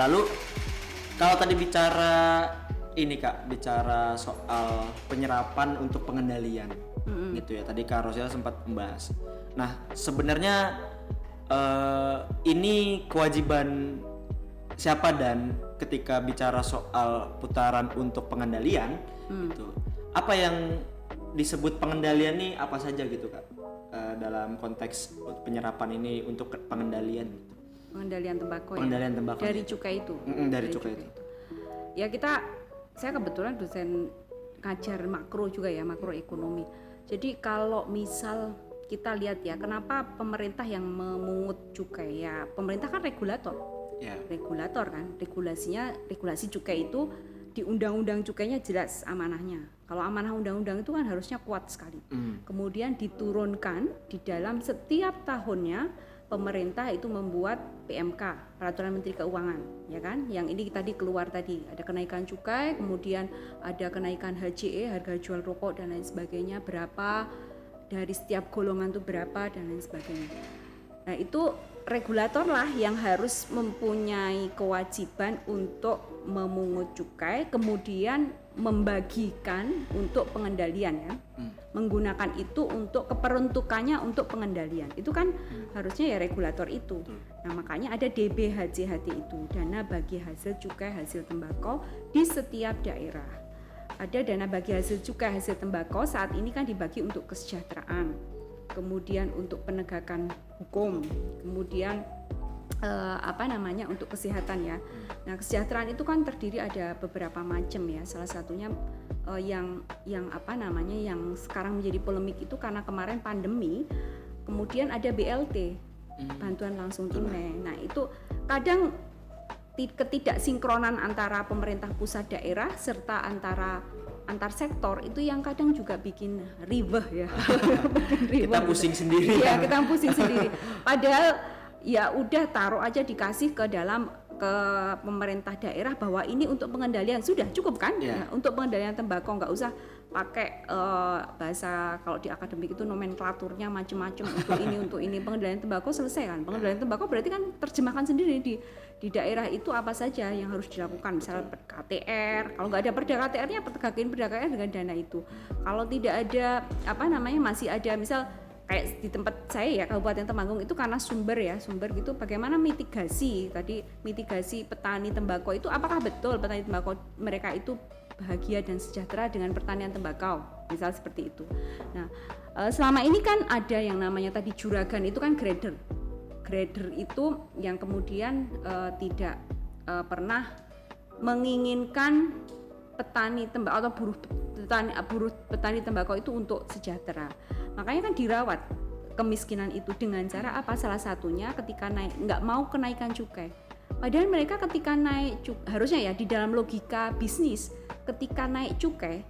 lalu kalau tadi bicara ini Kak, bicara soal penyerapan untuk pengendalian gitu ya. Tadi Kak Rosella sempat membahas. Nah, sebenarnya ini kewajiban siapa dan ketika bicara soal putaran untuk pengendalian gitu. Apa yang disebut pengendalian nih apa saja gitu Kak? Dalam konteks penyerapan ini untuk pengendalian gitu. Pengendalian tembakau dari cukai itu. Dari cukai itu. Ya saya kebetulan dosen ngajar makro juga ya, makroekonomi. Jadi kalau misal kita lihat ya, kenapa pemerintah yang memungut cukai ya, pemerintah kan regulator. Regulator kan, regulasi cukai itu di undang-undang cukainya jelas amanahnya. Kalau amanah undang-undang itu kan harusnya kuat sekali. Kemudian diturunkan di dalam setiap tahunnya pemerintah itu membuat PMK, Peraturan Menteri Keuangan, ya kan? Yang ini tadi keluar tadi, ada kenaikan cukai, kemudian ada kenaikan HJE, harga jual rokok dan lain sebagainya, berapa dari setiap golongan itu berapa dan lain sebagainya. Nah, itu regulator lah yang harus mempunyai kewajiban untuk memungut cukai, kemudian membagikan untuk pengendalian ya. Menggunakan itu untuk keperuntukannya untuk pengendalian. Itu kan harusnya ya regulator itu. Nah, makanya ada DBHJHT itu, dana bagi hasil cukai hasil tembakau di setiap daerah. Ada dana bagi hasil cukai hasil tembakau saat ini kan dibagi untuk kesejahteraan, kemudian untuk penegakan hukum, kemudian untuk kesehatan ya. Nah, kesejahteraan itu kan terdiri ada beberapa macam ya. Salah satunya yang sekarang menjadi polemik itu karena kemarin pandemi, kemudian ada BLT, bantuan langsung tunai. Nah, itu kadang ketidaksinkronan antara pemerintah pusat daerah serta antar sektor itu yang kadang juga bikin ribeh ya. Kita pusing sendiri. Iya, kita pusing sendiri. Padahal ya udah taruh aja dikasih ke pemerintah daerah bahwa ini untuk pengendalian, sudah cukup kan? Yeah. Nah, untuk pengendalian tembakau nggak usah pakai bahasa kalau di akademik itu nomenklaturnya macam-macam untuk ini pengendalian tembakau selesai kan? Pengendalian tembakau berarti kan terjemahkan sendiri di daerah itu apa saja yang harus dilakukan, misalnya KTR. Kalau nggak ada perda KTR-nya, tegakkan perda KTR dengan dana itu. Kalau tidak ada masih ada misal kayak di tempat saya ya, Kabupaten Temanggung itu karena sumber gitu, bagaimana mitigasi petani tembakau itu, apakah betul petani tembakau mereka itu bahagia dan sejahtera dengan pertanian tembakau, misal seperti itu. Nah, selama ini kan ada yang namanya tadi juragan, itu kan grader itu yang kemudian tidak pernah menginginkan petani tembakau atau buruh petani tembakau itu untuk sejahtera. Makanya kan dirawat kemiskinan itu dengan cara apa? Salah satunya ketika nggak mau kenaikan cukai. Padahal mereka ketika naik harusnya ya di dalam logika bisnis, ketika naik cukai,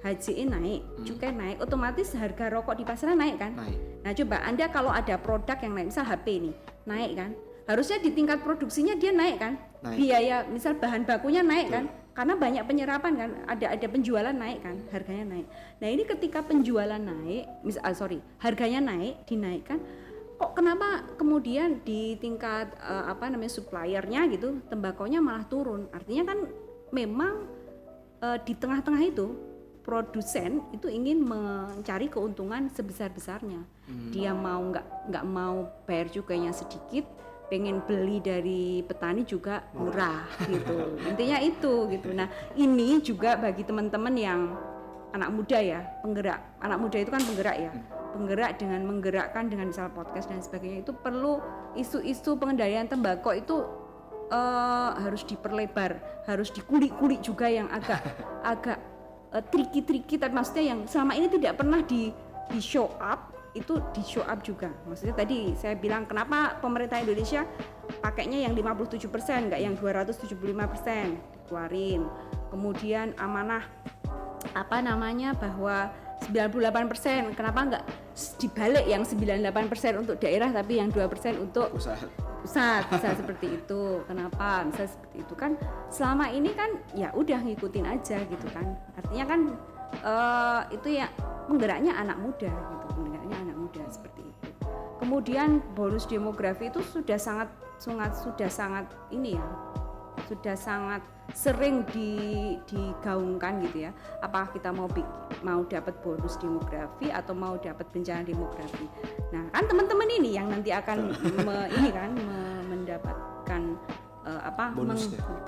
HJE naik, cukai naik, otomatis harga rokok di pasaran naik kan? Naik. Nah, coba Anda kalau ada produk yang naik, misal HP ini naik kan? Harusnya di tingkat produksinya dia naik kan? Naik. Biaya misal bahan bakunya naik kan? Karena banyak penyerapan kan, ada penjualan naik kan, harganya naik. Nah, ini ketika penjualan naik, harganya naik, dinaikkan, kok kenapa kemudian di tingkat suppliernya gitu, tembakaunya malah turun? Artinya kan memang di tengah-tengah itu produsen itu ingin mencari keuntungan sebesar-besarnya. Dia nggak mau bayar cukainya sedikit, pengen beli dari petani juga murah gitu. Intinya itu gitu. Nah, ini juga bagi teman-teman yang anak muda ya, penggerak. Anak muda itu kan penggerak ya. Penggerak dengan menggerakkan dengan misalnya podcast dan sebagainya, itu perlu isu-isu pengendalian tembakau itu harus diperlebar, harus dikulik-kulik juga yang agak tricky, tapi maksudnya yang selama ini tidak pernah di show up, itu di show up juga. Maksudnya tadi saya bilang kenapa pemerintah Indonesia pakainya yang 57%, nggak yang 275% dikeluarin. Kemudian amanah bahwa 98%, kenapa nggak dibalik yang 98% untuk daerah tapi yang 2% untuk pusat bisa seperti itu. Kenapa bisa seperti itu? Kan selama ini kan ya udah ngikutin aja gitu kan. Artinya kan itu ya penggeraknya anak muda gitu, seperti itu. Kemudian bonus demografi itu sudah sangat ini ya, sudah sangat sering digaungkan gitu ya. Apakah kita mau dapat bonus demografi atau mau dapat bencana demografi. Nah, kan teman-teman ini yang nanti akan mendapatkan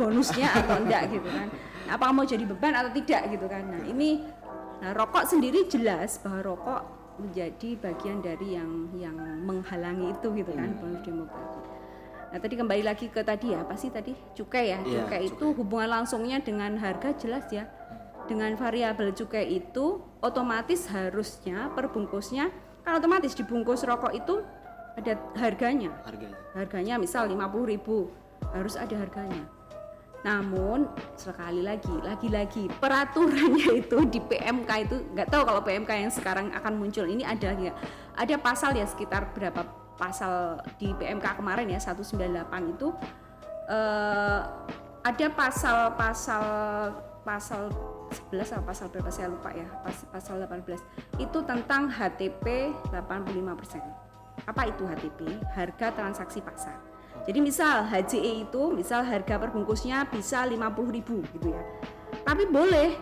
bonusnya atau enggak gitu kan. Apakah mau jadi beban atau tidak gitu kan. Nah, rokok sendiri jelas bahwa rokok menjadi bagian dari yang menghalangi itu gitu kan, bonus demografi. Nah, tadi kembali lagi ke tadi ya, apa sih tadi? Cukai ya. Cukai itu hubungan langsungnya dengan harga jelas ya. Dengan variabel cukai itu otomatis harusnya perbungkusnya kan otomatis dibungkus rokok itu ada harganya. Harganya misal 50.000 harus ada harganya. Namun sekali lagi peraturannya itu di PMK itu nggak tahu kalau PMK yang sekarang akan muncul ini ada pasal ya sekitar berapa pasal di PMK kemarin ya 198 itu ada pasal 11 atau pasal berapa saya lupa ya, pasal 18 itu tentang HTP 85%. Apa itu HTP? Harga transaksi pasar. Jadi misal HJE itu misal harga perbungkusnya bisa 50.000 gitu ya. Tapi boleh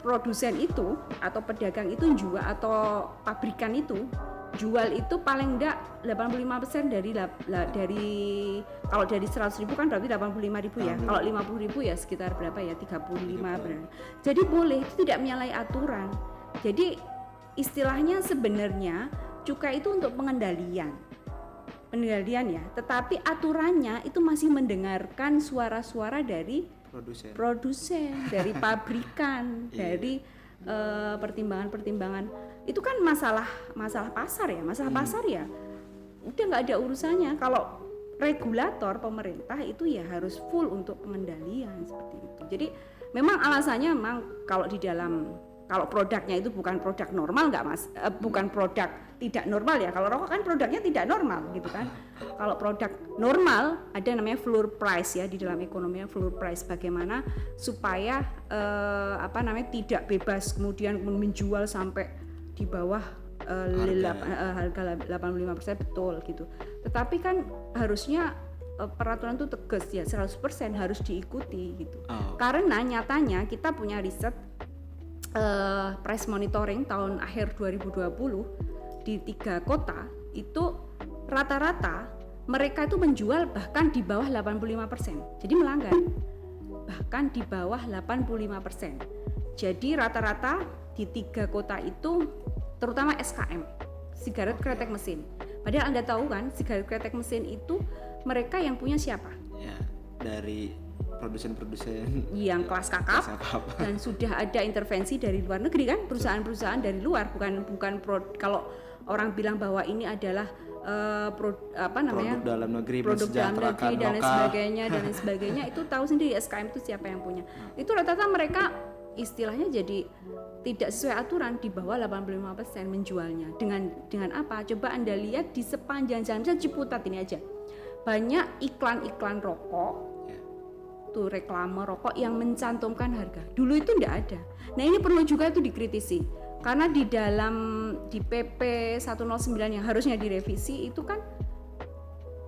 produsen itu atau pedagang itu jual atau pabrikan itu jual itu paling enggak 85% dari kalau dari 100.000 kan berarti 85.000 ya. Kalau 50.000 ya sekitar berapa ya? 35 benar. Jadi boleh, itu tidak menyalahi aturan. Jadi istilahnya sebenarnya cukai itu untuk pengendalian ya, tetapi aturannya itu masih mendengarkan suara-suara dari produsen, dari pabrikan, dari pertimbangan-pertimbangan. Itu kan masalah pasar ya, udah nggak ada urusannya. Kalau regulator pemerintah itu ya harus full untuk pengendalian seperti itu. Jadi memang alasannya kalau produknya itu bukan produk normal bukan produk tidak normal ya. Kalau rokok kan produknya tidak normal gitu kan. Kalau produk normal ada namanya floor price ya, di dalam ekonomi floor price, bagaimana supaya tidak bebas kemudian menjual sampai di bawah harga 85% betul gitu. Tetapi kan harusnya peraturan itu tegas ya, 100% harus diikuti gitu. Karena nyatanya kita punya riset price monitoring tahun akhir 2020 di 3 kota itu rata-rata mereka itu menjual bahkan di bawah 85%. Jadi melanggar. Bahkan di bawah 85%. Jadi rata-rata di 3 kota itu terutama SKM, sigaret kretek mesin. Padahal Anda tahu kan, sigaret kretek mesin itu mereka yang punya siapa? Ya, dari produsen-produsen yang kelas kakap dan sudah ada intervensi dari luar negeri kan, perusahaan-perusahaan dari luar, kalau orang bilang bahwa ini adalah produk dalam negeri, produk dalam negeri dan lain sebagainya itu tahu sendiri SKM itu siapa yang punya. Itu rata-rata mereka istilahnya jadi tidak sesuai aturan, di bawah 85% menjualnya. Dengan apa? Coba Anda lihat di sepanjang jalan, misalnya Ciputat ini aja. Banyak iklan-iklan rokok, tuh reklame rokok yang mencantumkan harga. Dulu itu tidak ada. Nah, ini perlu juga itu dikritisi. Karena di PP 109 yang harusnya direvisi itu kan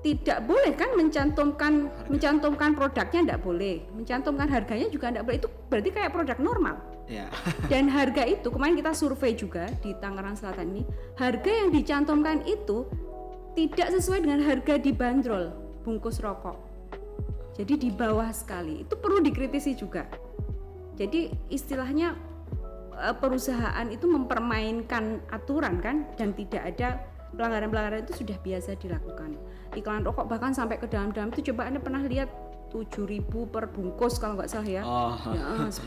tidak boleh kan mencantumkan produknya, tidak boleh, mencantumkan harganya juga tidak boleh. Itu berarti kayak produk normal. Ya. Dan harga itu kemarin kita survei juga di Tangerang Selatan ini, harga yang dicantumkan itu tidak sesuai dengan harga dibanderol bungkus rokok. Jadi di bawah sekali. Itu perlu dikritisi juga. Jadi istilahnya perusahaan itu mempermainkan aturan kan, dan tidak ada pelanggaran-pelanggaran itu sudah biasa dilakukan. Iklan rokok bahkan sampai ke dalam-dalam itu, coba Anda pernah lihat 7.000 per bungkus kalau nggak salah ya, 10.000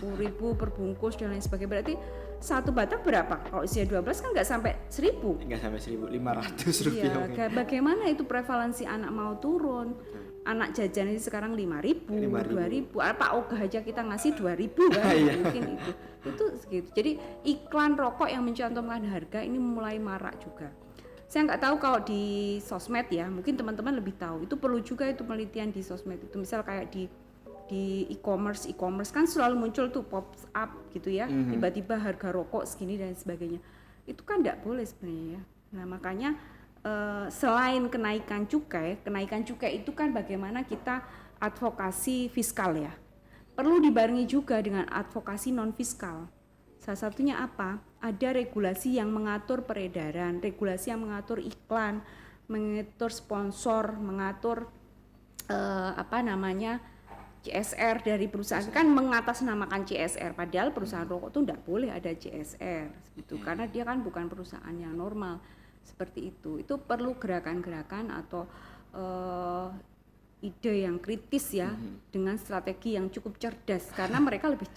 per bungkus dan lain sebagainya. Berarti satu batang berapa? Kalau usia 12 kan nggak sampai 1.000. Nggak sampai 1.500 rupiah. Ya, bagaimana itu prevalensi anak mau turun? Anak jajan ini sekarang 5.000, 2.000. Pak ogah aja kita ngasih 2.000 kan? Mungkin itu segitu. Jadi iklan rokok yang mencantumkan harga ini mulai marak juga. Saya nggak tahu kalau di sosmed ya, mungkin teman-teman lebih tahu. Itu perlu juga itu penelitian di sosmed itu. Misal kayak di e-commerce kan selalu muncul tuh pop up gitu ya, tiba-tiba harga rokok segini dan sebagainya. Itu kan nggak boleh sebenarnya ya. Nah makanya selain kenaikan cukai itu kan bagaimana kita advokasi fiskal ya. Perlu dibarengi juga dengan advokasi non fiskal. Salah satunya apa? Ada regulasi yang mengatur peredaran, regulasi yang mengatur iklan, mengatur sponsor, mengatur CSR dari perusahaan, kan mengatasnamakan CSR, padahal perusahaan rokok itu tidak boleh ada CSR gitu, karena dia kan bukan perusahaan yang normal seperti itu. Itu perlu gerakan-gerakan atau ide yang kritis ya, dengan strategi yang cukup cerdas, karena mereka lebih